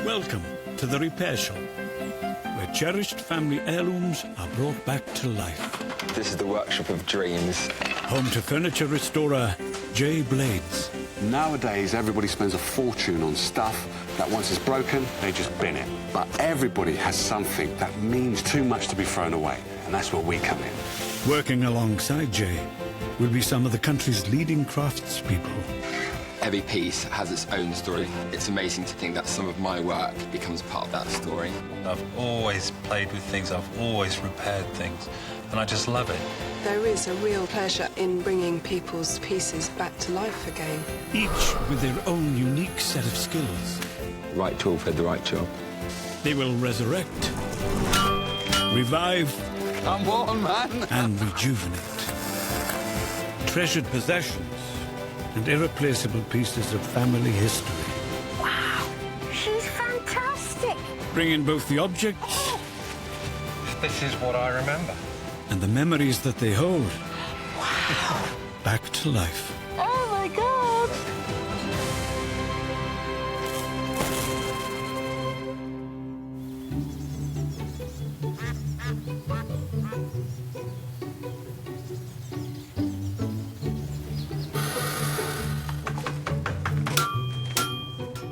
Welcome to the repair shop, where cherished family heirlooms are brought back to life. This is the workshop of dreams. Home to furniture restorer J. Blades. Nowadays, everybody spends a fortune on stuff that once it's broken, they just bin it. But everybody has something that means too much to be thrown away, and that's where we come in. Working alongside Jay will be some of the country's leading craftspeople. Every piece has its own story. It's amazing to think that some of my work becomes part of that story. I've always played with things, I've always repaired things, and I just love it. There is a real pleasure in bringing people's pieces back to life again. Each with their own unique set of skills. Right tool for the right job. They will resurrect, revive, Come on, man! and rejuvenate. Treasured possessions and irreplaceable pieces of family history. Wow, she's fantastic. Bringing both the objects This is what I remember. and the memories that they hold Wow. back to life. Oh, my God.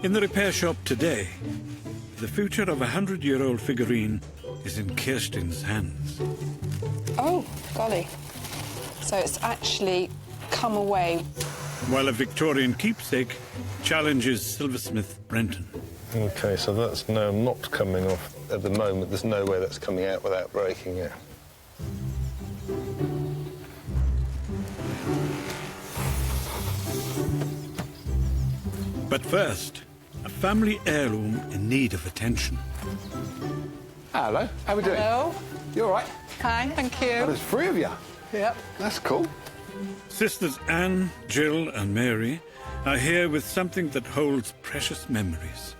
In the repair shop today, the future of a 100-year-old figurine is in Kirsten's hands. Oh, golly. So it's actually come away. While a Victorian keepsake challenges silversmith Brenton. OK, so that's now not coming off at the moment. There's no way that's coming out without breaking it. But first, a family heirloom in need of attention. Hello, how we doing? Hello. You all right? Hi, thank Oh, you. there's three of you. Yep. That's cool. Sisters Anne, Jill and Mary are here with something that holds precious memories.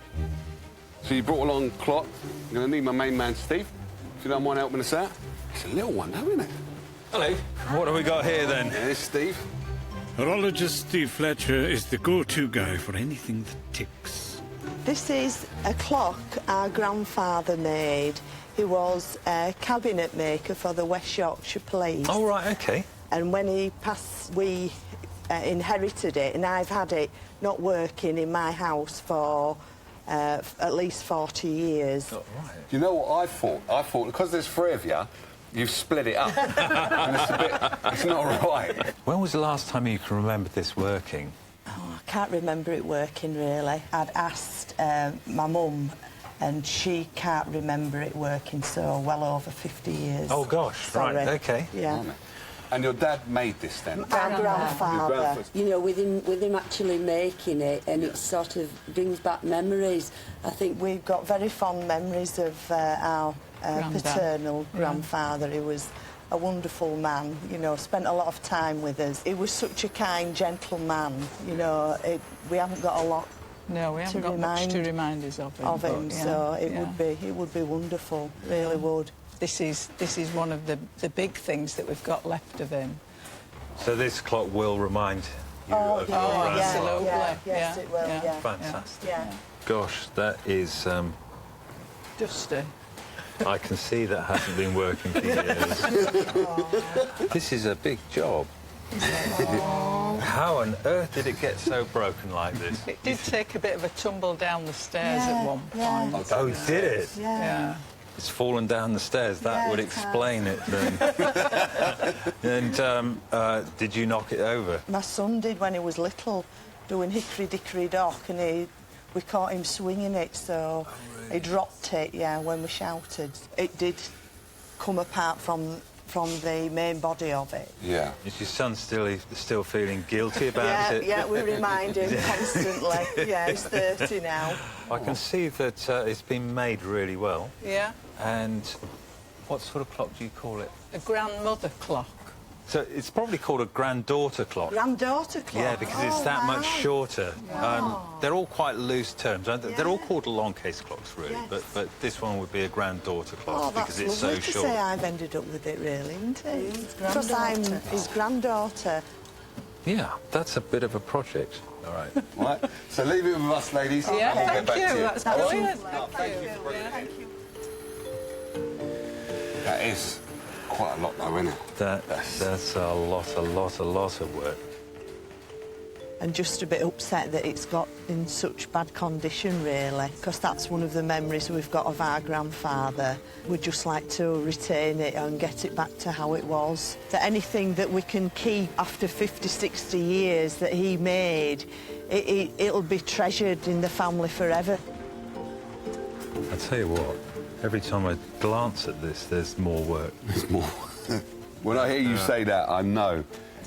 So you brought along clock. I'm going to need my main man, Steve. If you don't mind helping us out. It's a little one, though, isn't it? Hello. What have we got here, then? Yeah, it's Steve. Horologist Steve Fletcher is the go-to guy for anything that ticks. This is a clock our grandfather made. He was a cabinet maker for the West Yorkshire Police. Oh, right, OK. And when he passed, we inherited it, and I've had it not working in my house for at least 40 years. Oh, right. Do you know what I thought? I thought, because there's three of you, you've split it up. And it's a bit... It's not right. When was the last time you can remember this working? Oh, I can't remember it working, really. I'd asked my mum, and she can't remember it working, so well over 50 years. Oh, gosh, Sorry. right, OK. Yeah. And your dad made this, then? My grandfather. You know, with him actually making it, and it sort of brings back memories. I think We've got very fond memories of our paternal grandfather. He was a wonderful man, you know, spent a lot of time with us. He was such a kind, gentle man, you know. We haven't got a lot No, we haven't got much to remind us of him. But, yeah, so it yeah. would be wonderful, really would. This is one of the big things that we've got left of him. So this clock will remind you of your grandfather? Absolutely. Yes, Yeah, it will, yeah. yeah. Fantastic. Yeah. Gosh, that is... Dusty. I can see that hasn't been working for years. This is a big job. How on earth did it get so broken like this? It did take a bit of a tumble down the stairs at one point. Oh, did it? Yeah. It's fallen down the stairs. That Yeah, would it explain it then. And did you knock it over? My son did when he was little, doing hickory dickory dock, and we caught him swinging it, so he dropped it, yeah, when we shouted. It did come apart from the main body of it. Yeah. Is your son still feeling guilty about it? Yeah, we remind him constantly. Yeah, he's 30 now. I can see that it's been made really well. Yeah. And what sort of clock do you call it? A grandmother clock. So it's probably called a granddaughter clock. Granddaughter clock? Yeah, because it's that much right. shorter. Yeah. They're all quite loose terms. They're all Yeah. called long case clocks, really. Yes. But this one would be a granddaughter clock Oh, because that's it's so lovely to short. say I've ended up with it, really, isn't it? Because I'm his granddaughter. Yeah, that's a bit of a project. All right. All right. So leave it with us, ladies. Yeah, and we'll thank get back you. to you. That's All right? brilliant. Thank you. That is quite a lot, though, isn't it? That's a lot of work. And just a bit upset that it's got in such bad condition, really, because that's one of the memories we've got of our grandfather. We'd just like to retain it and get it back to how it was. That anything that we can keep after 50, 60 years that he made, it'll be treasured in the family forever. I tell you what, every time I glance at this, there's more work. There's more. When I hear you say that, I know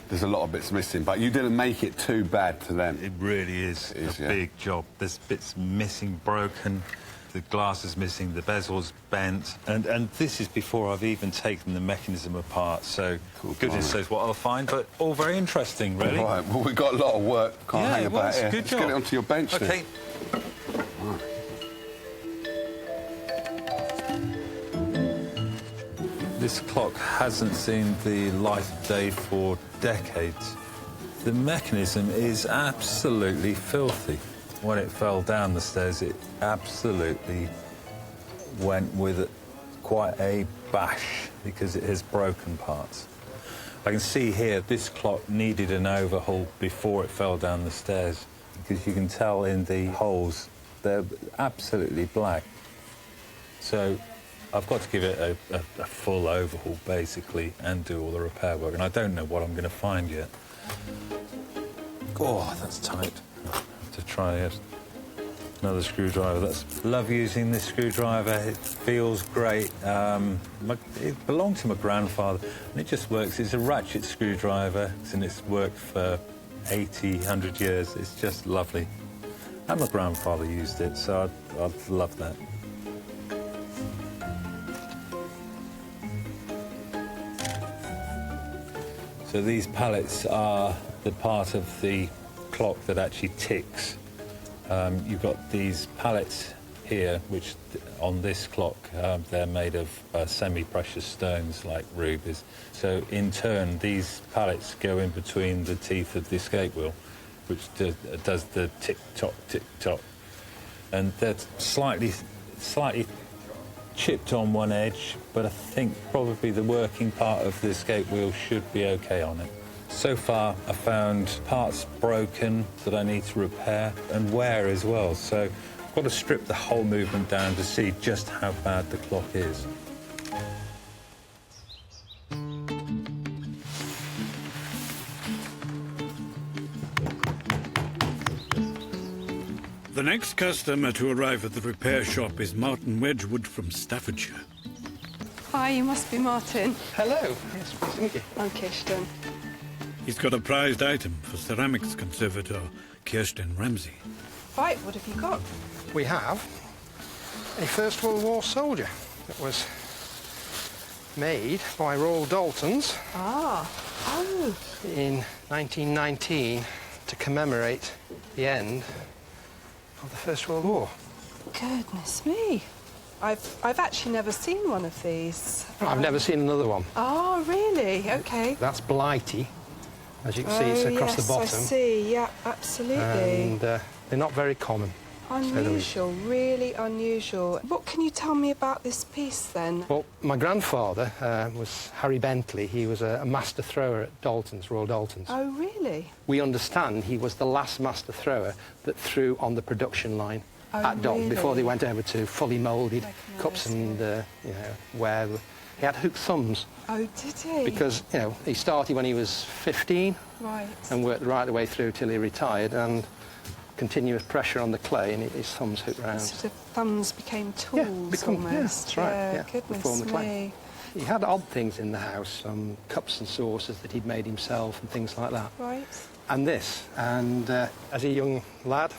there's a lot of bits missing, but you didn't make it too bad to them. It really is a big job. There's bits missing, broken, the glass is missing, the bezel's bent, and this is before I've even taken the mechanism apart, so goodness knows what I'll find, but all very interesting, really. All right, well, we've got a lot of work. Can't hang about here. Good Let's job. get it onto your bench then. OK. Right. This clock hasn't seen the light of day for decades. The mechanism is absolutely filthy. When it fell down the stairs, it absolutely went with quite a bash because it has broken parts. I can see here this clock needed an overhaul before it fell down the stairs because you can tell in the holes they're absolutely black. So I've got to give it a full overhaul, basically, and do all the repair work. And I don't know what I'm going to find yet. Oh, that's tight. I have to try another screwdriver. Love using this screwdriver. It feels great. It belonged to my grandfather, and it just works. It's a ratchet screwdriver, and it's worked for 80, 100 years. It's just lovely. And my grandfather used it, so I'd love that. So these pallets are the part of the clock that actually ticks. You've got these pallets here, which on this clock, they're made of semi-precious stones like rubies. So in turn, these pallets go in between the teeth of the escape wheel, which does the tick-tock, tick-tock. And they're slightly chipped on one edge, but I think probably the working part of the escape wheel should be OK on it. So far, I found parts broken that I need to repair and wear as well, so I've got to strip the whole movement down to see just how bad the clock is. The next customer to arrive at the repair shop is Martin Wedgwood from Staffordshire. Hi, you must be Martin. Hello. Yes, nice to meet you. I'm Kirsten. He's got a prized item for ceramics conservator Kirsten Ramsay. Right, what have you got? We have a First World War soldier that was made by Royal Doultons in 1919 to commemorate the end of the First World War. Goodness me. I've actually never seen one of these. I've never seen another one. Oh, really? OK. That's Blighty. As you can see, it's across the bottom. I see. Yeah, absolutely. And they're not very common. Unusual, really unusual. What can you tell me about this piece, then? Well, my grandfather was Harry Bentley. He was a master thrower at Doulton's, Royal Doulton's. Oh, really? We understand he was the last master thrower that threw on the production line at Doulton really? before they went over to fully moulded cups and, you know, where he had hooked thumbs. Oh, did he? Because, you know, he started when he was 15 and worked right the way through till he retired, and continuous pressure on the clay and his thumbs hooked round. Sort of thumbs became tools almost. Yeah, that's right. Yeah, goodness me. He had odd things in the house, cups and saucers that he'd made himself and things like that. Right. And this, and as a young lad,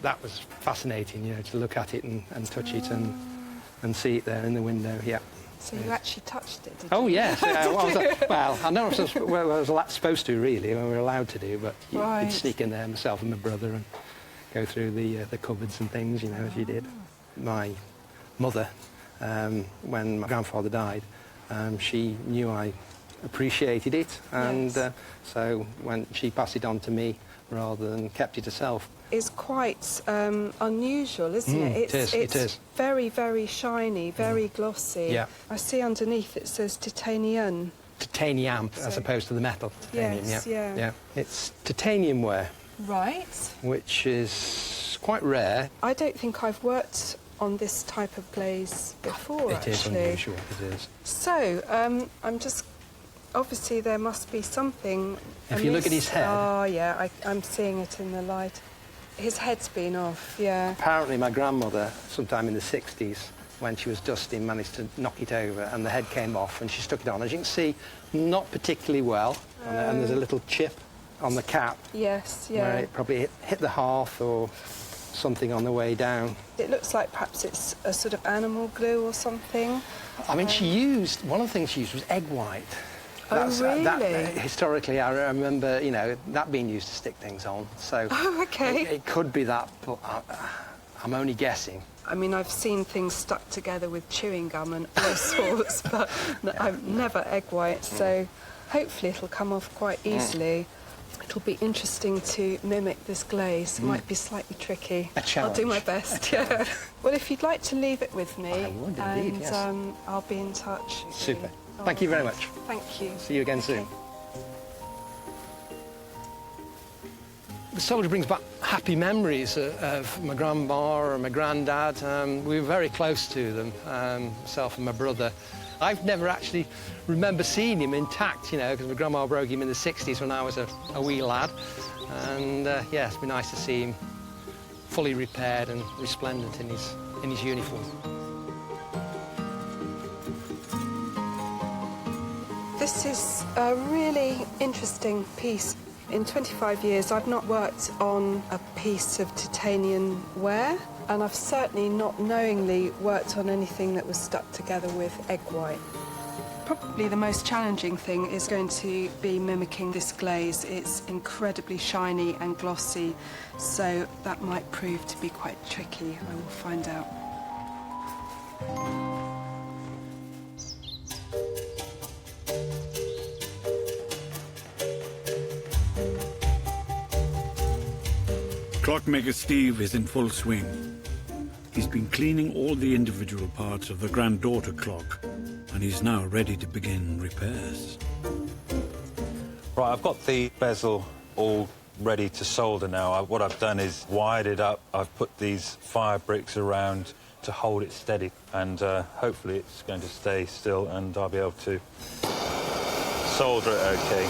that was fascinating, you know, to look at it and touch it and see it there in the window. Yeah. So you actually touched it, did you? Oh, yes. Well, I know I was supposed to, really, when we were allowed to do, but you'd sneak in there, myself and my brother, and go through the cupboards and things, you know, as you did. My mother, when my grandfather died, she knew I appreciated it, and so when she passed it on to me, rather than kept it herself. It's quite unusual, isn't it? It is. Very, very shiny, very glossy. Yeah. I see underneath it says titanium. Titanium, as So- opposed to the metal. Titanium, Yes, yeah. It's titanium ware, Right. which is quite rare. I don't think I've worked on this type of glaze before, It is actually. unusual, it is. So, I'm just... Obviously, there must be something If you look at his head- Oh, yeah, I'm seeing it in the light. His head's been off, yeah. Apparently my grandmother, sometime in the 60s, when she was dusting, managed to knock it over and the head came off and she stuck it on. As you can see, not particularly well, and there's a little chip on the cap Yes, yeah. where it probably hit the hearth or something on the way down. It looks like perhaps it's a sort of animal glue or something. I mean, one of the things she used was egg white. Oh, really? Historically, I remember, you know, that being used to stick things on. So Oh, OK. it could be that, but I'm only guessing. I mean, I've seen things stuck together with chewing gum and all sorts, but I've never egg white, so hopefully it'll come off quite easily. It'll be interesting to mimic this glaze. It might be slightly tricky. A challenge. I'll do my best, yeah. Well, if you'd like to leave it with me, I would indeed, and yes. I'll be in touch. Super. Thank you very much. Thank you. See you again soon. The soldier brings back happy memories of my grandma and my granddad. We were very close to them, myself and my brother. I've never actually remember seeing him intact, you know, because my grandma broke him in the 60s when I was a wee lad. And yeah, it's been nice to see him fully repaired and resplendent in his uniform. This is a really interesting piece. In 25 years, I've not worked on a piece of titanium ware, and I've certainly not knowingly worked on anything that was stuck together with egg white. Probably the most challenging thing is going to be mimicking this glaze. It's incredibly shiny and glossy, so that might prove to be quite tricky. I will find out. Clockmaker Steve is in full swing. He's been cleaning all the individual parts of the Granddaughter clock, and he's now ready to begin repairs. Right, I've got the bezel all ready to solder now. What I've done is wired it up. I've put these fire bricks around to hold it steady, and hopefully it's going to stay still and I'll be able to solder it okay.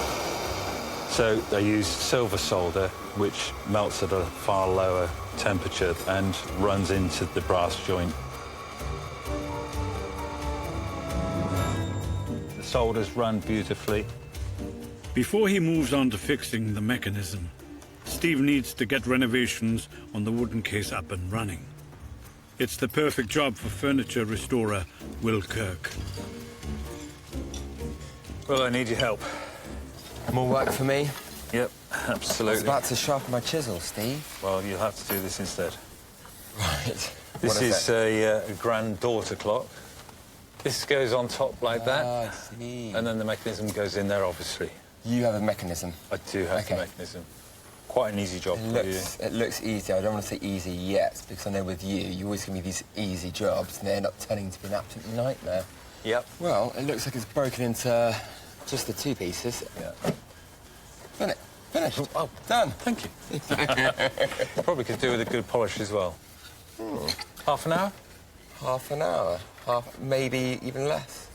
So I use silver solder, which melts at a far lower temperature and runs into the brass joint. The solder's run beautifully. Before he moves on to fixing the mechanism, Steve needs to get renovations on the wooden case up and running. It's the perfect job for furniture restorer Will Kirk. Well, I need your help. More work for me? Yep, absolutely. I was about to sharpen my chisel, Steve. Well, you'll have to do this instead. Right. This is a Granddaughter clock. This goes on top like that. I see. And then the mechanism goes in there, obviously. You have a mechanism? I do have the mechanism. Quite an easy job for you. It looks easy. I don't want to say easy yet, because I know with you always give me these easy jobs, and they end up turning to be an absolute nightmare. Yep. Well, it looks like it's broken into just the two pieces. Yeah. Finished. Oh, done. Thank you. Probably could do with a good polish as well. Half an hour? Half an hour. Maybe even less.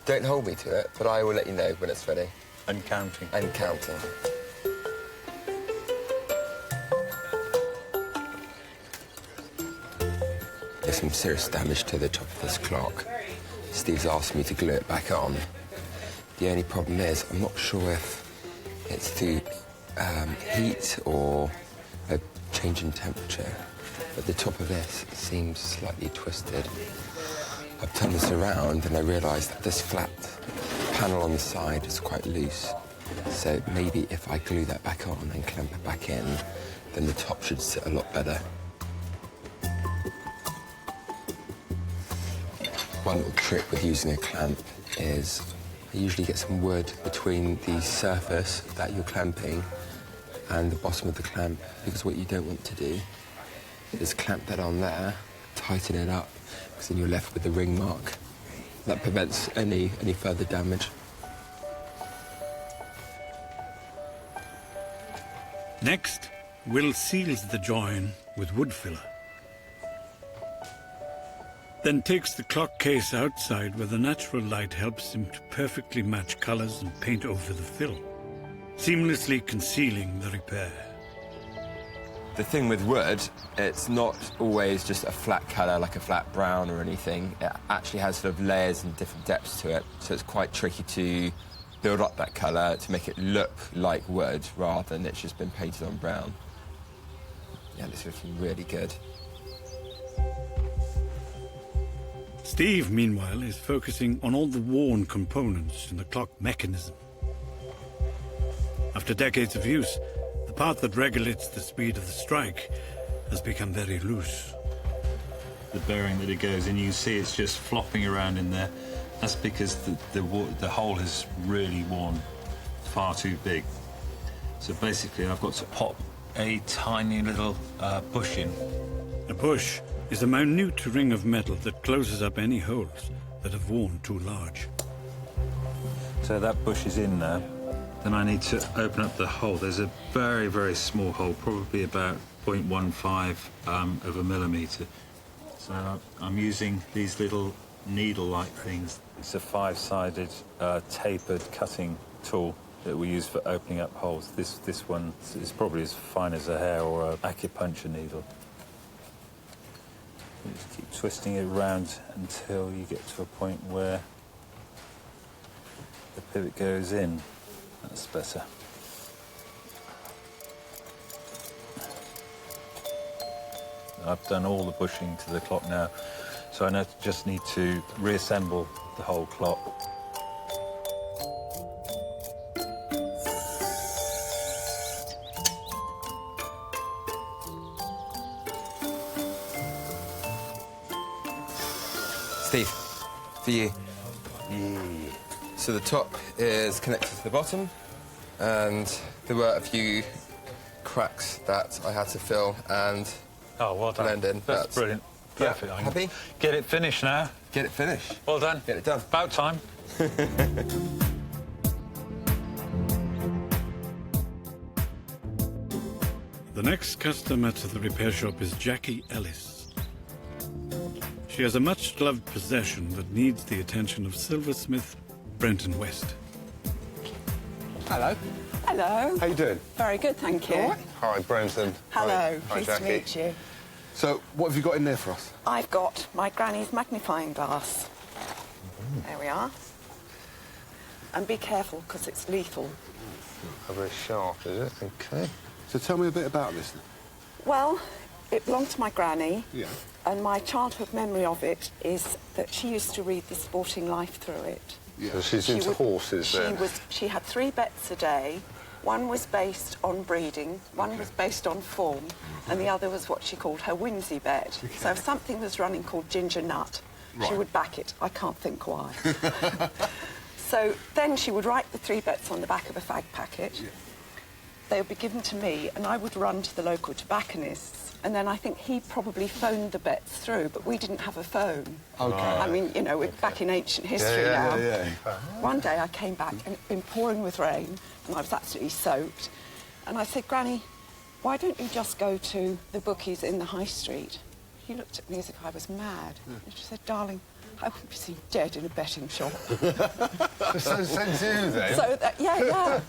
Don't hold me to it, but I will let you know when it's ready. And counting. And counting. There's some serious damage to the top of this clock. Steve's asked me to glue it back on. The only problem is, I'm not sure if it's through heat or a change in temperature, but the top of this seems slightly twisted. I've turned this around and I realised that this flat panel on the side is quite loose. So maybe if I glue that back on and clamp it back in, then the top should sit a lot better. One little trick with using a clamp is I usually get some wood between the surface that you're clamping and the bottom of the clamp, because what you don't want to do is clamp that on there, tighten it up, because then you're left with the ring mark. That prevents any further damage. Next, Will seals the join with wood filler. Then takes the clock case outside where the natural light helps him to perfectly match colours and paint over the fill, seamlessly concealing the repair. The thing with wood, it's not always just a flat colour like a flat brown or anything. It actually has sort of layers and different depths to it, so it's quite tricky to build up that colour to make it look like wood rather than it's just been painted on brown. Yeah, it's looking really good. Steve, meanwhile, is focusing on all the worn components in the clock mechanism. After decades of use, the part that regulates the speed of the strike has become very loose. The bearing that it goes in, you can see it's just flopping around in there. That's because the hole has really worn far too big. So basically, I've got to pop a tiny little bush in. A bush is a minute ring of metal that closes up any holes that have worn too large. So that bush is in there. Then I need to open up the hole. There's a very, very small hole, probably about 0.15 of a millimetre. So I'm using these little needle-like things. It's a 5-sided tapered cutting tool that we use for opening up holes. This one is probably as fine as a hair or an acupuncture needle. You just keep twisting it around until you get to a point where the pivot goes in. That's better. I've done all the bushing to the clock now, so I just need to reassemble the whole clock. Steve, for you. Yeah. So the top is connected to the bottom, and there were a few cracks that I had to fill and blend in. That's brilliant. Perfect. Yeah. Happy? Get it finished now. Get it finished. Well done. Get it done. About time. The next customer to the repair shop is Jackie Ellis. She has a much-loved possession that needs the attention of silversmith Brenton West. Hello. Hello. How you doing? Very good, thank you. All right. Hi, Brenton. Hello. Hi, Pleased Jackie. to meet you. So, what have you got in there for us? I've got my granny's magnifying glass. There we are. And be careful, because it's lethal. Very sharp, is it? OK. So tell me a bit about this then. Well, it belonged to my granny. Yeah. And my childhood memory of it is that she used to read The Sporting Life through it. Yeah. So she's into horses then? She had 3 bets a day. One was based on breeding, one was based on form, and the other was what she called her whimsy bet. Okay. So if something was running called Ginger Nut, she would back it. I can't think why. So then she would write the 3 bets on the back of a fag packet. Yeah. They would be given to me, and I would run to the local tobacconists. And then I think he probably phoned the bets through, but we didn't have a phone. OK. I mean, you know, we're back in ancient history now. Yeah. One day I came back and it'd been pouring with rain, and I was absolutely soaked. And I said, Granny, why don't you just go to the bookies in the high street? She looked at me as if I was mad. Yeah. And she said, darling, I wouldn't be seen dead in a betting shop. So do then? So yeah.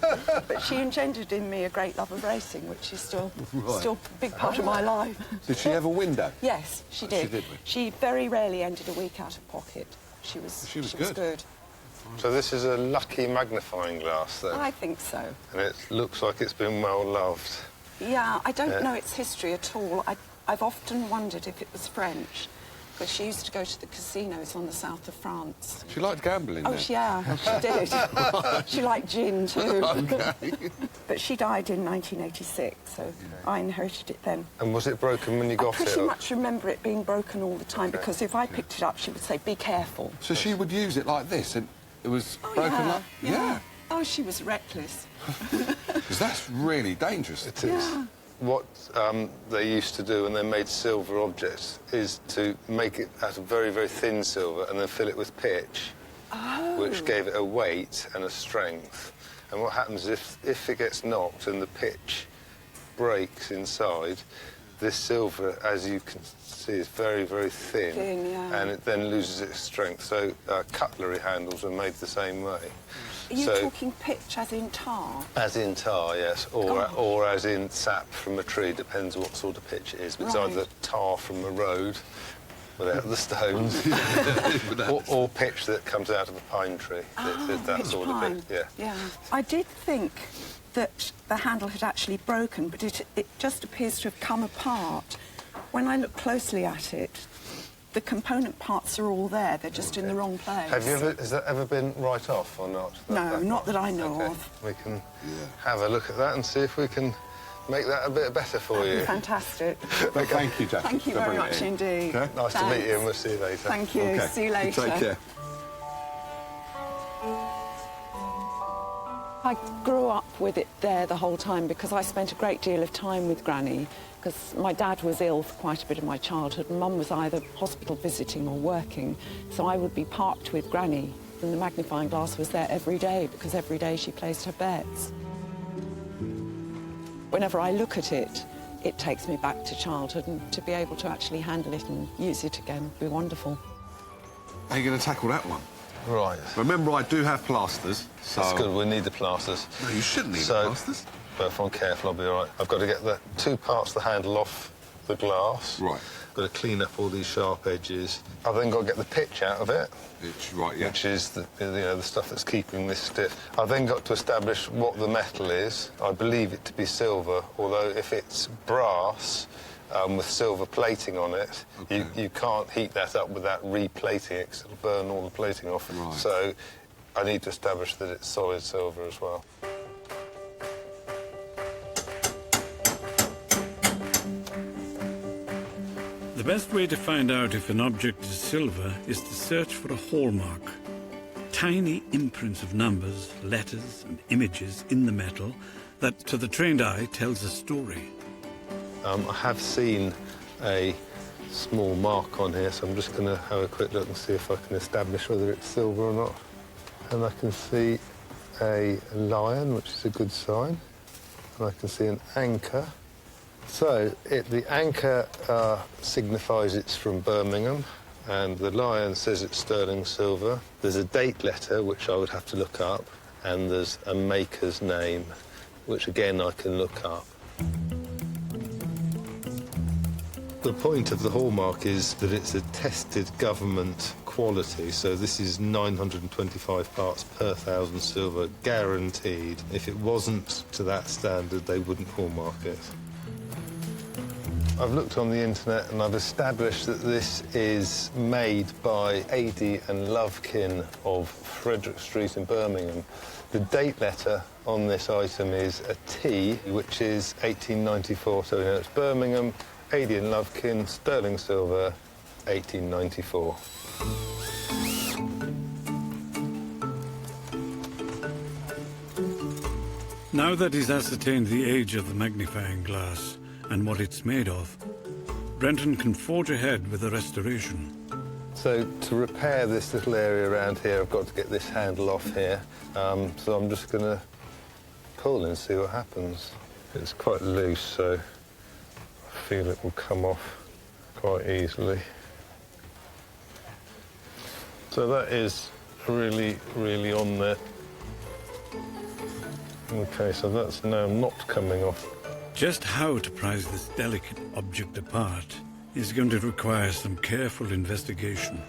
But she engendered in me a great love of racing, which is still a big part of my life. Did she have a window? Yes, she did. She did. She very rarely ended a week out of pocket. She was good. So this is a lucky magnifying glass, then? I think so. And it looks like it's been well loved. Yeah, I don't know its history at all. I've often wondered if it was French, because she used to go to the casinos on the south of France. She liked gambling, then? Yeah, she did. She liked gin, too. OK. But she died in 1986, so I inherited it then. And was it broken when you got it? I pretty much remember it being broken all the time, because if I picked it up, she would say, be careful. So she would use it like this, and it was broken like... Yeah. Oh, Oh, she was reckless. Because that's really dangerous. It is. Yeah. What they used to do when they made silver objects is to make it out of very, very thin silver and then fill it with pitch, which gave it a weight and a strength. And what happens if it gets knocked and the pitch breaks inside, this silver, as you can see, is very, very thin, and it then loses its strength. So cutlery handles are made the same way. Are you talking pitch as in tar? As in tar, yes, or as in sap from a tree, depends what sort of pitch it is. But it's either tar from a road, without the stones, or pitch that comes out of a pine tree. That sort of pitch, yeah. I did think that the handle had actually broken, but it just appears to have come apart. When I look closely at it, the component parts are all there. They're just in the wrong place. Has that ever been right off or not? No, not that I know of. We can have a look at that and see if we can make that a bit better for you. Fantastic. Thank you, Jackie. Thank you very much indeed. Okay. Nice to meet you, and we'll see you later. Thank you. Okay. See you later. Take care. I grew up with it there the whole time because I spent a great deal of time with Granny, because my dad was ill for quite a bit of my childhood and Mum was either hospital visiting or working, so I would be parked with Granny, and the magnifying glass was there every day because every day she placed her bets. Whenever I look at it, it takes me back to childhood, and to be able to actually handle it and use it again would be wonderful. How are you going to tackle that one? Right. Remember, I do have plasters, so... That's good, we need the plasters. No, you shouldn't need the plasters. But if I'm careful, I'll be all right. I've got to get the two parts of the handle off the glass. Right. Got to clean up all these sharp edges. I've then got to get the pitch out of it. Pitch, right, yeah. Which is the stuff that's keeping this stiff. I've then got to establish what the metal is. I believe it to be silver, although if it's brass, with silver plating on it, you can't heat that up without replating it, because it'll burn all the plating off. Right. So I need to establish that it's solid silver as well. The best way to find out if an object is silver is to search for a hallmark. Tiny imprints of numbers, letters and images in the metal that, to the trained eye, tells a story. I have seen a small mark on here, so I'm just going to have a quick look and see if I can establish whether it's silver or not. And I can see a lion, which is a good sign. And I can see an anchor. So the anchor signifies it's from Birmingham, and the lion says it's sterling silver. There's a date letter, which I would have to look up, and there's a maker's name, which again I can look up. The point of the hallmark is that it's a tested government quality, so this is 925 parts per 1,000 silver, guaranteed. If it wasn't to that standard, they wouldn't hallmark it. I've looked on the internet and I've established that this is made by Adey and Lovekin of Frederick Street in Birmingham. The date letter on this item is a T, which is 1894, so we know it's Birmingham, Adey and Lovekin, sterling silver, 1894. Now that he's ascertained the age of the magnifying glass and what it's made of, Brenton can forge ahead with the restoration. So to repair this little area around here, I've got to get this handle off here. So I'm just going to pull and see what happens. It's quite loose, so I feel it will come off quite easily. So that is really, really on there. OK, so that's now not coming off. Just how to prise this delicate object apart is going to require some careful investigation.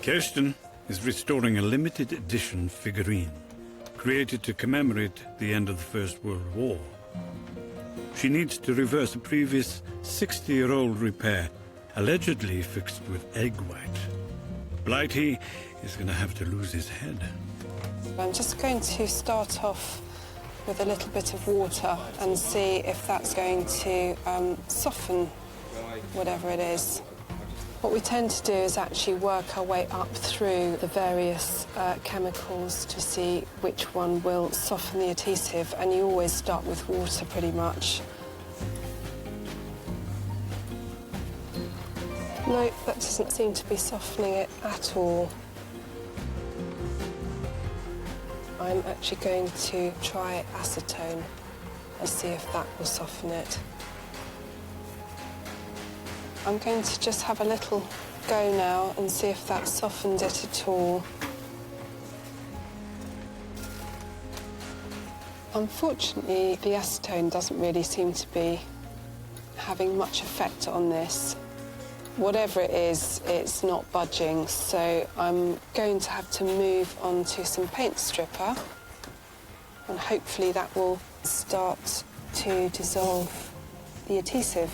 Kirsten is restoring a limited edition figurine, created to commemorate the end of the First World War. She needs to reverse a previous 60-year-old repair, allegedly fixed with egg white. Blighty is going to have to lose his head. I'm just going to start off with a little bit of water and see if that's going to soften whatever it is. What we tend to do is actually work our way up through the various chemicals to see which one will soften the adhesive, and you always start with water pretty much. No, that doesn't seem to be softening it at all. I'm actually going to try acetone and see if that will soften it. I'm going to just have a little go now and see if that softened it at all. Unfortunately, the acetone doesn't really seem to be having much effect on this. Whatever it is, it's not budging, so I'm going to have to move on to some paint stripper, and hopefully that will start to dissolve the adhesive.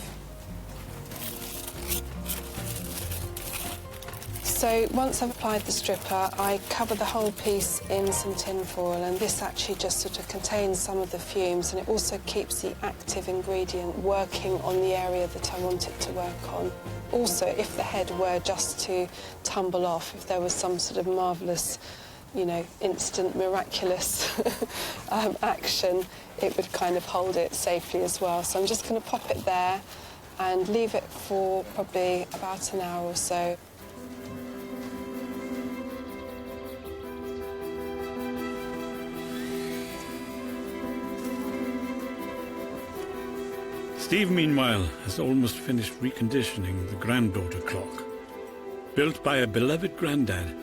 So once I've applied the stripper, I cover the whole piece in some tin foil, and this actually just sort of contains some of the fumes, and it also keeps the active ingredient working on the area that I want it to work on. Also, if the head were just to tumble off, if there was some sort of marvellous, you know, instant miraculous action, it would kind of hold it safely as well. So I'm just going to pop it there and leave it for probably about an hour or so. Steve, meanwhile, has almost finished reconditioning the Granddaughter clock, built by a beloved granddad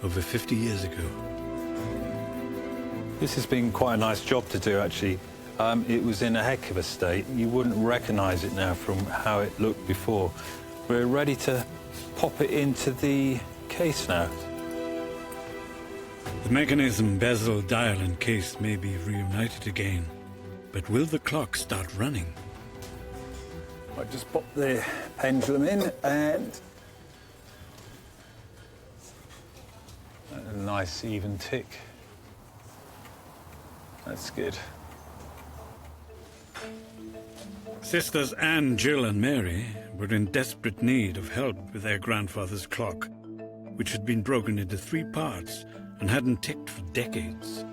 over 50 years ago. This has been quite a nice job to do, actually. It was in a heck of a state. You wouldn't recognise it now from how it looked before. We're ready to pop it into the case now. The mechanism, bezel, dial and case may be reunited again, but will the clock start running? I just pop the pendulum in and a nice even tick. That's good. Sisters Anne, Jill and Mary were in desperate need of help with their grandfather's clock, which had been broken into 3 parts and hadn't ticked for decades.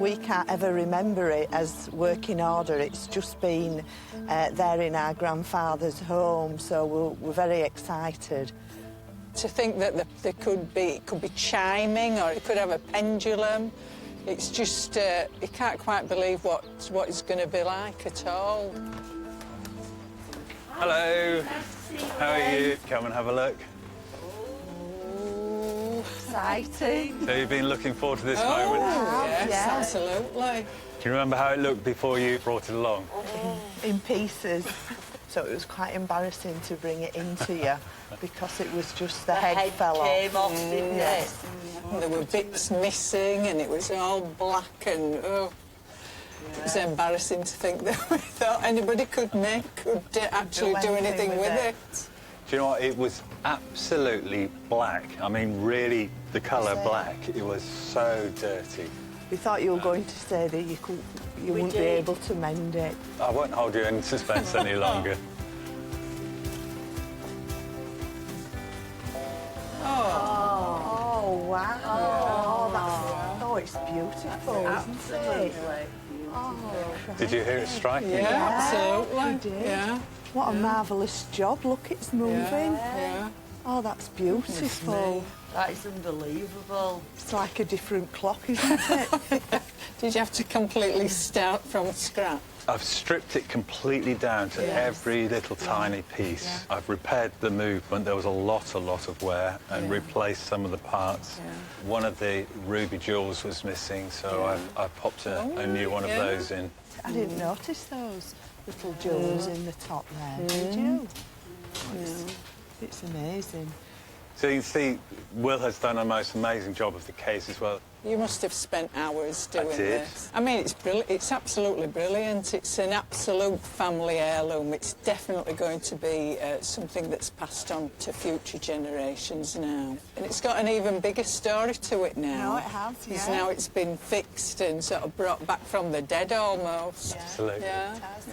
We can't ever remember it as working order. It's just been there in our grandfather's home, so we're very excited. To think that it could be chiming, or it could have a pendulum. It's just, you can't quite believe what it's going to be like at all. Hello. How are you? Come and have a look. Exciting. So you've been looking forward to this moment? Yes, absolutely. Do you remember how it looked before you brought it along? In pieces. So it was quite embarrassing to bring it into you because it was just the head fell off. Came off, didn't it? And there were bits missing, and it was all black, and it was embarrassing to think that we thought anybody could actually do anything with it. Do you know what? It was absolutely black. I mean, really, the colour black. It was so dirty. We thought you were going to say that you wouldn't be able to mend it. I won't hold you in suspense any longer. Oh, wow. Oh, it's beautiful, isn't it? Oh. Did you hear it striking? Yeah, absolutely. We did. Yeah. What a marvellous job. Look, it's moving. Yeah. Oh, that's beautiful. That is unbelievable. It's like a different clock, isn't it? Did you have to completely start from scratch? I've stripped it completely down to every little tiny piece. Yeah. I've repaired the movement. There was a lot of wear, and replaced some of the parts. Yeah. One of the ruby jewels was missing, so I popped a new one of those in. I didn't notice those little jewels in the top there, did you? It's amazing. So you can see Will has done a most amazing job of the case as well. You must have spent hours doing did. this. I mean, it's brilliant. It's absolutely brilliant. It's an absolute family heirloom. It's definitely going to be something that's passed on to future generations now. And it's got an even bigger story to it now. No, it has, Because now it's been fixed and sort of brought back from the dead almost. Absolutely. Yeah. It has.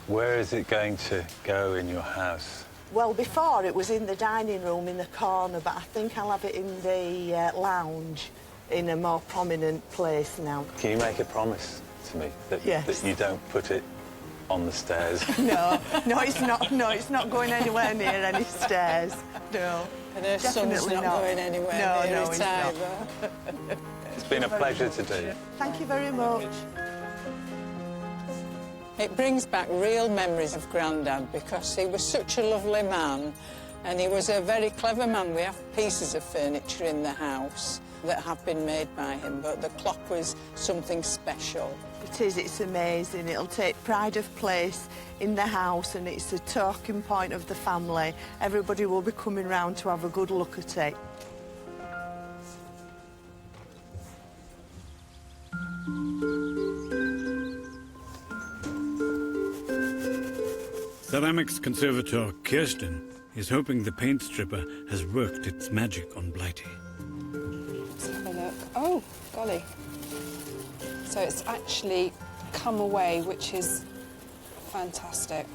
Where is it going to go in your house? Well, before it was in the dining room in the corner, but I think I'll have it in the lounge in a more prominent place now. Can you make a promise to me that, that you don't put it on the stairs? No, it's not. No, it's not going anywhere near any stairs. No. And her son's not going anywhere near it either. It's been a pleasure to do. Thank you very much. It brings back real memories of Grandad because he was such a lovely man and he was a very clever man. We have pieces of furniture in the house that have been made by him, but the clock was something special. It is, it's amazing. It'll take pride of place in the house and it's a talking point of the family. Everybody will be coming round to have a good look at it. Ceramics conservator Kirsten is hoping the paint stripper has worked its magic on Blighty. Let's have a look. Oh, golly. So it's actually come away, which is fantastic.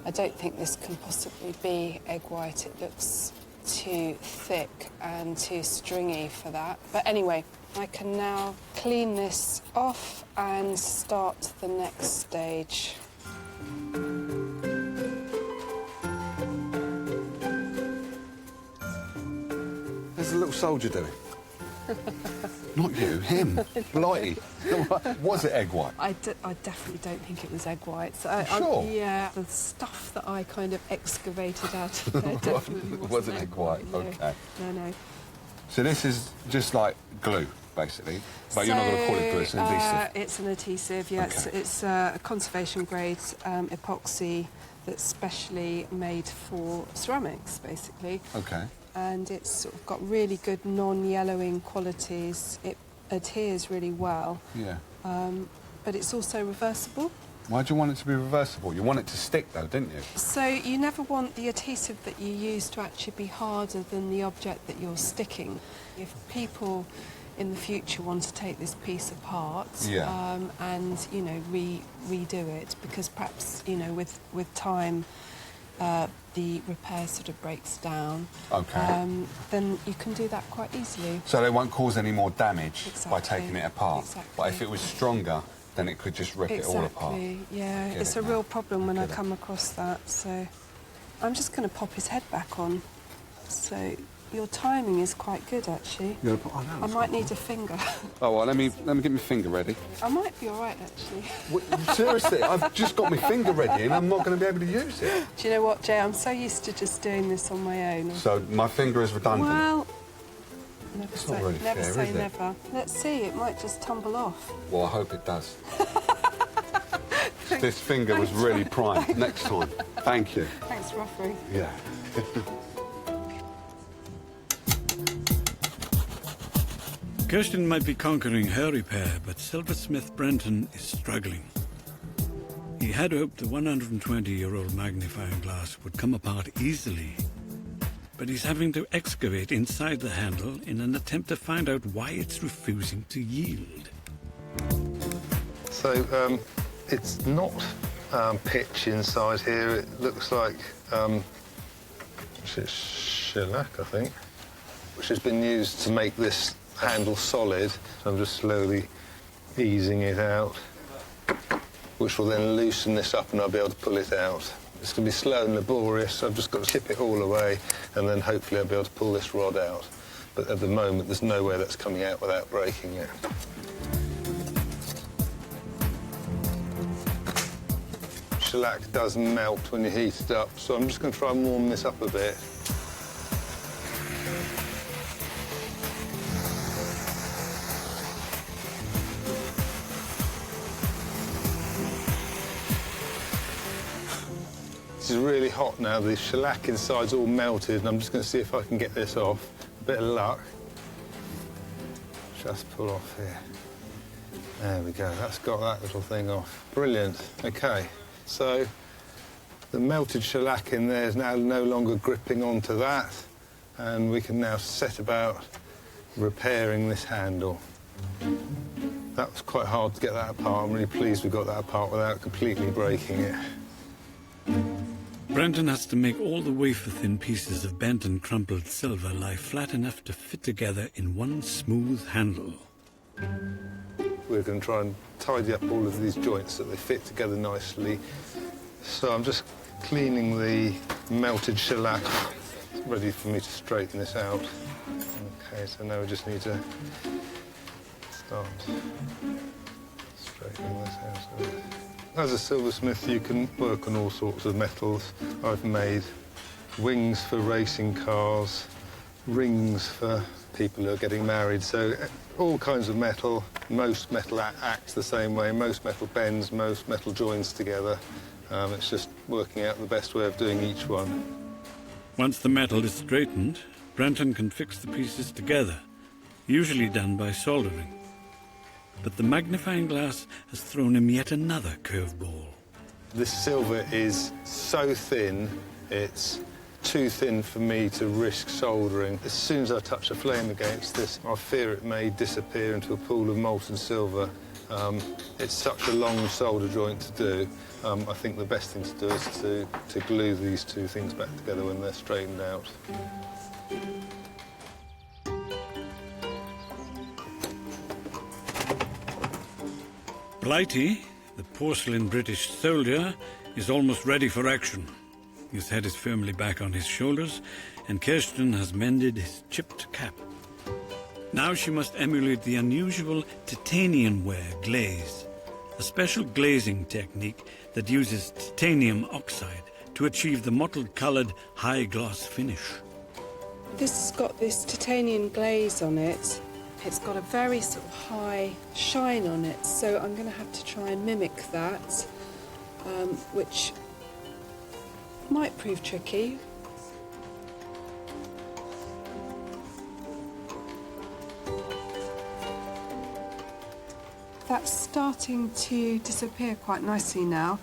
I don't think this can possibly be egg white. It looks too thick and too stringy for that. But anyway, I can now clean this off and start the next stage. There's a little soldier doing. Not you, him. Blighty. Was it egg white? I definitely don't think it was egg white. So Sure? yeah, the stuff that I kind of excavated out of there definitely wasn't egg white. No. OK. No. So this is just like glue, basically, but you're not going to call it glue, it's an adhesive. It's an adhesive, yes. Okay. It's a conservation-grade epoxy that's specially made for ceramics, basically. OK. And it's sort of got really good non-yellowing qualities. It adheres really well. Yeah. But it's also reversible. Why do you want it to be reversible? You want it to stick, though, didn't you? So you never want the adhesive that you use to actually be harder than the object that you're sticking. If people in the future want to take this piece apart and, you know, redo it, because perhaps, you know, with time the repair sort of breaks down, then you can do that quite easily. So they won't cause any more damage by taking it apart. Exactly. But if it was stronger, then it could just rip it all apart. Yeah, it's a real problem when I come across that. So I'm just going to pop his head back on. So your timing is quite good, actually. I might need a finger. Oh, well, let me get my finger ready. I might be all right, actually. Seriously, I've just got my finger ready and I'm not going to be able to use it. Do you know what, Jay? I'm so used to just doing this on my own. So my finger is redundant? Well, never say never. Let's see, it might just tumble off. Well, I hope it does. This finger was really prime. Next time. Thank you. Thanks for offering. Yeah. Kirsten might be conquering her repair, but silversmith Brenton is struggling. He had hoped the 120-year-old magnifying glass would come apart easily, but he's having to excavate inside the handle in an attempt to find out why it's refusing to yield. So it's not pitch inside here. It looks like it's shellac, I think, which has been used to make this handle solid. So I'm just slowly easing it out, which will then loosen this up and I'll be able to pull it out. It's going to be slow and laborious, so I've just got to chip it all away and then hopefully I'll be able to pull this rod out. But at the moment, there's no way that's coming out without breaking it. Shellac does melt when you heat it up, so I'm just going to try and warm this up a bit. This is really hot now. The shellac inside's all melted, and I'm just going to see if I can get this off. A bit of luck. Just pull off here. There we go. That's got that little thing off. Brilliant. OK. So the melted shellac in there is now no longer gripping onto that, and we can now set about repairing this handle. That was quite hard to get that apart. I'm really pleased we got that apart without completely breaking it. Brenton has to make all the wafer-thin pieces of bent and crumpled silver lie flat enough to fit together in one smooth handle. We're going to try and tidy up all of these joints so that they fit together nicely. So I'm just cleaning the melted shellac, ready for me to straighten this out. OK, so now we just need to start straightening this out. As a silversmith, you can work on all sorts of metals. I've made wings for racing cars, rings for people who are getting married, so all kinds of metal. Most metal acts the same way, most metal bends, most metal joins together. It's just working out the best way of doing each one. Once the metal is straightened, Brenton can fix the pieces together, usually done by soldering. But the magnifying glass has thrown him yet another curveball. This silver is so thin, it's too thin for me to risk soldering. As soon as I touch a flame against this, I fear it may disappear into a pool of molten silver. It's such a long solder joint to do. I think the best thing to do is to glue these two things back together when they're straightened out. Blighty, the porcelain British soldier, is almost ready for action. His head is firmly back on his shoulders, and Kirsten has mended his chipped cap. Now she must emulate the unusual titanium ware glaze, a special glazing technique that uses titanium oxide to achieve the mottled-coloured high-gloss finish. This has got this titanium glaze on it. It's got a very sort of high shine on it, so I'm going to have to try and mimic that, which might prove tricky. That's starting to disappear quite nicely now.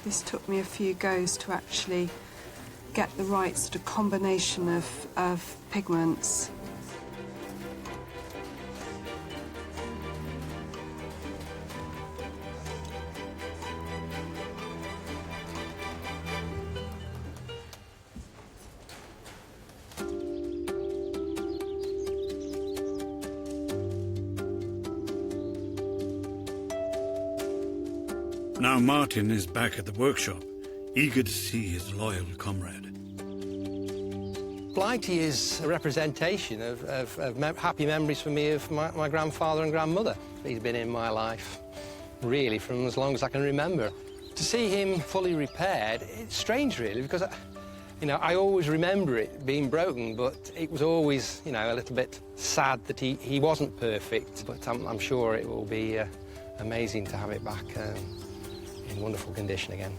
This took me a few goes to actually get the right sort of combination of pigments. Now Martin is back at the workshop, eager to see his loyal comrade. Blighty is a representation of happy memories for me of my grandfather and grandmother. He's been in my life, really, from as long as I can remember. To see him fully repaired, it's strange, really, because, I always remember it being broken, but it was always, a little bit sad that he wasn't perfect. But I'm sure it will be amazing to have it back in wonderful condition again.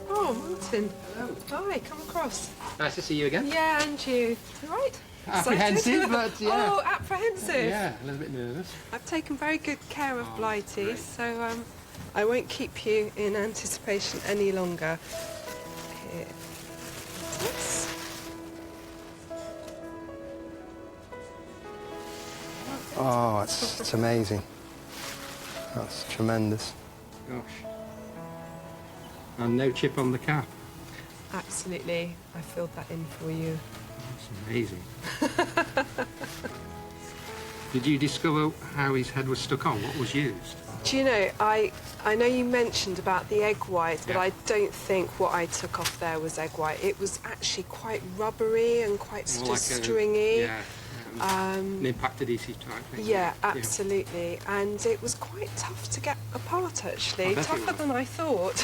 Oh, Martin. Hello. Hi, come across. Nice to see you again. Yeah, and you. You right? Apprehensive, but yeah. Oh, apprehensive. Yeah, a little bit nervous. I've taken very good care of Blighty, so I won't keep you in anticipation any longer. Here. Yes. Oh, it's amazing. That's tremendous. Gosh. And no chip on the cap. Absolutely. I filled that in for you. That's amazing. Did you discover how his head was stuck on? What was used? Do you know, I know you mentioned about the egg white, but Yeah. I don't think what I took off there was egg white. It was actually quite rubbery and quite More like stringy. an impact adhesive type thing. Yeah, absolutely. And it was quite tough to get apart, actually. Tougher than I thought.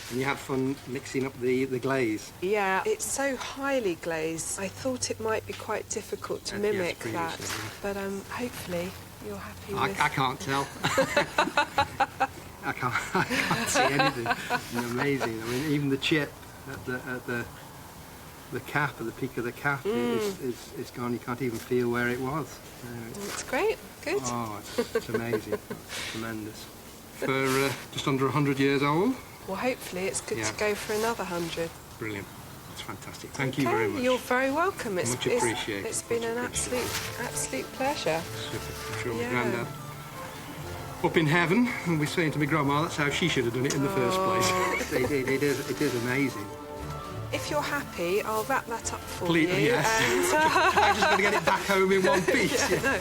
And you had fun mixing up the glaze. Yeah, it's so highly glazed. I thought it might be quite difficult to mimic that. But hopefully you're happy with... I can't tell. I can't see anything. It's amazing. I mean, even the chip at the cap, at the peak of the cap, is gone. You can't even feel where it was. It's great. Good. Oh, it's amazing. Tremendous. For just under 100 years old. Well, hopefully it's good to go for another 100. Brilliant. That's fantastic. Thank you very much. You're very welcome. It's Much appreciated. It's been an absolute pleasure. Super. I'm sure my Yeah. granddad up in heaven, and we're saying to my grandma that's how she should have done it in the first place. It is amazing. If you're happy, I'll wrap that up for Please, you. yes. And, I'm just going to get it back home in one piece. No.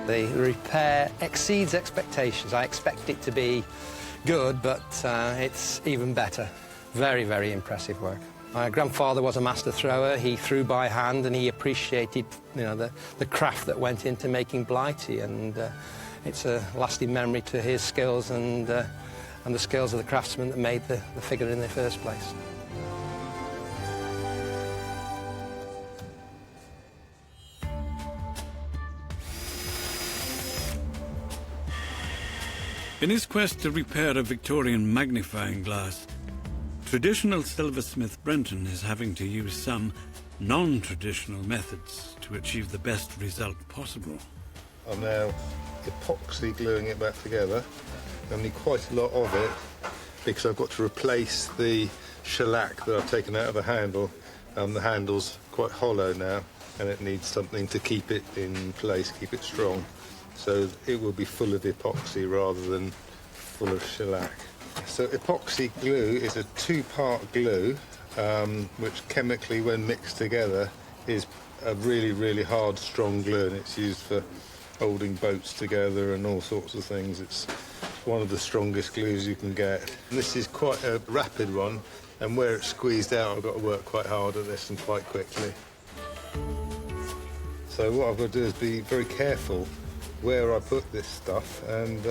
The repair exceeds expectations. I expect it to be good, but it's even better. Very, very impressive work. My grandfather was a master thrower. He threw by hand, and he appreciated, the craft that went into making Blighty, and it's a lasting memory to his skills and the skills of the craftsmen that made the figure in the first place. In his quest to repair a Victorian magnifying glass, traditional silversmith Brenton is having to use some non-traditional methods to achieve the best result possible. I'm now epoxy gluing it back together. I need quite a lot of it because I've got to replace the shellac that I've taken out of the handle. The handle's quite hollow now, and it needs something to keep it in place, keep it strong. So it will be full of epoxy rather than full of shellac. So epoxy glue is a two-part glue, which chemically, when mixed together, is a really, really hard, strong glue, and it's used for holding boats together and all sorts of things. It's one of the strongest glues you can get. And this is quite a rapid one, and where it's squeezed out, I've got to work quite hard at this and quite quickly. So what I've got to do is be very careful where I put this stuff, and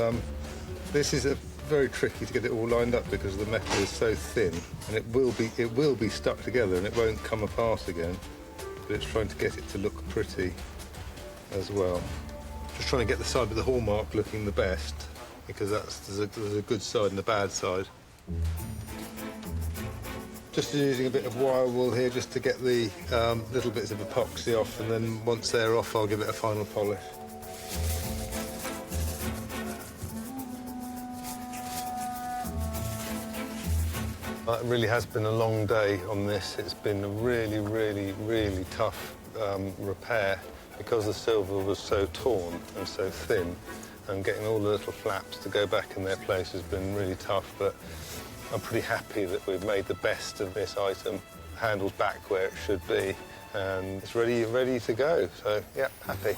this is very tricky to get it all lined up because the metal is so thin, and it will be stuck together and it won't come apart again. But it's trying to get it to look pretty as well. Just trying to get the side with the hallmark looking the best, because there's a good side and a bad side. Just using a bit of wire wool here just to get the little bits of epoxy off, and then once they're off, I'll give it a final polish. It really has been a long day on this. It's been a really, really, really tough repair because the silver was so torn and so thin, and getting all the little flaps to go back in their place has been really tough, but I'm pretty happy that we've made the best of this item. The handle's back where it should be, and it's ready to go, so yeah, happy.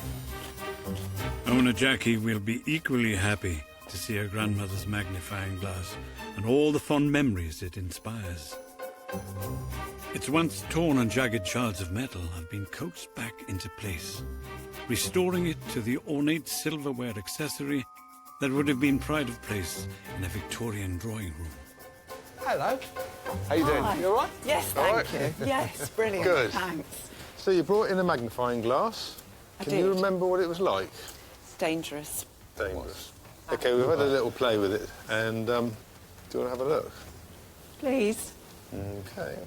Owner Jackie will be equally happy to see her grandmother's magnifying glass and all the fond memories it inspires. Its once torn and jagged shards of metal have been coaxed back into place, restoring it to the ornate silverware accessory that would have been pride of place in a Victorian drawing room. Hello. How you doing? Hi. You all right? Yes, thank you. Yes, brilliant. Good. Thanks. So you brought in a magnifying glass. Can you remember what it was like? Dangerous. Dangerous. OK, we've had a little play with it, and do you want to have a look? Please. OK.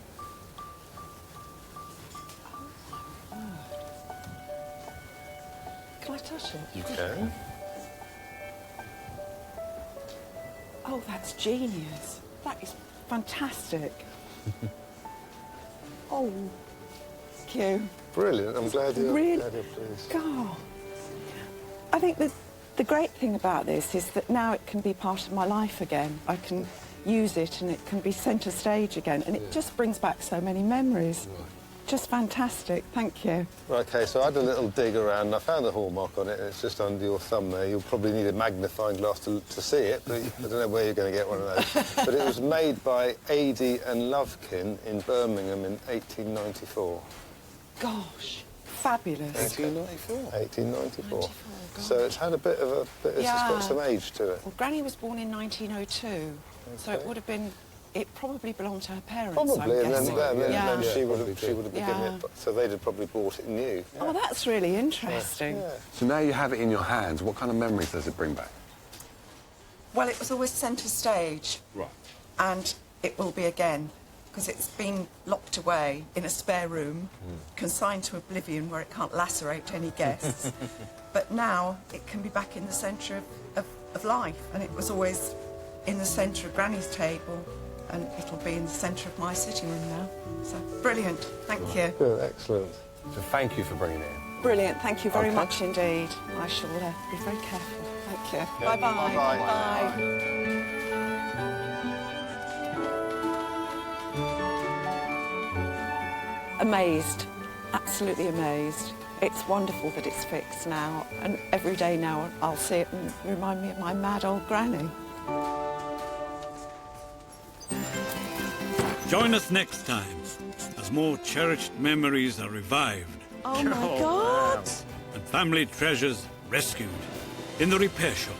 Can I touch it? You can. Oh, that's genius. That is fantastic. Oh, thank you. Brilliant. I'm glad you're Really? pleased. God. I think that the great thing about this is that now it can be part of my life again. I can use it and it can be centre stage again, and it just brings back so many memories. Right. Just fantastic, thank you. Right, OK, so I had a little dig around and I found a hallmark on it, and it's just under your thumb there. You'll probably need a magnifying glass to see it, but I don't know where you're going to get one of those. But it was made by Adie and Lovekin in Birmingham in 1894. Gosh, fabulous. 1894? 1894. So it's had a bit of it's got some age to it. Well, Granny was born in 1902, so it would have been... It probably belonged to her parents, Probably, I'm and guessing. then she would have been given it, so they'd have probably bought it new. Oh, that's really interesting. Yeah. So now you have it in your hands, what kind of memories does it bring back? Well, it was always centre stage. Right. And it will be again, because it's been locked away in a spare room, consigned to oblivion where it can't lacerate any guests. But now it can be back in the centre of life, and it was always in the centre of Granny's table, and it'll be in the centre of my sitting room now. So, brilliant. Thank you. Good, excellent. So thank you for bringing it in. Brilliant. Thank you very much indeed. I shall be very careful. Thank you. Yeah. Bye-bye. Bye-bye. Amazed. Absolutely amazed. It's wonderful that it's fixed now, and every day now I'll see it and remind me of my mad old granny. Join us next time as more cherished memories are revived. Oh my God! And family treasures rescued in the repair shop.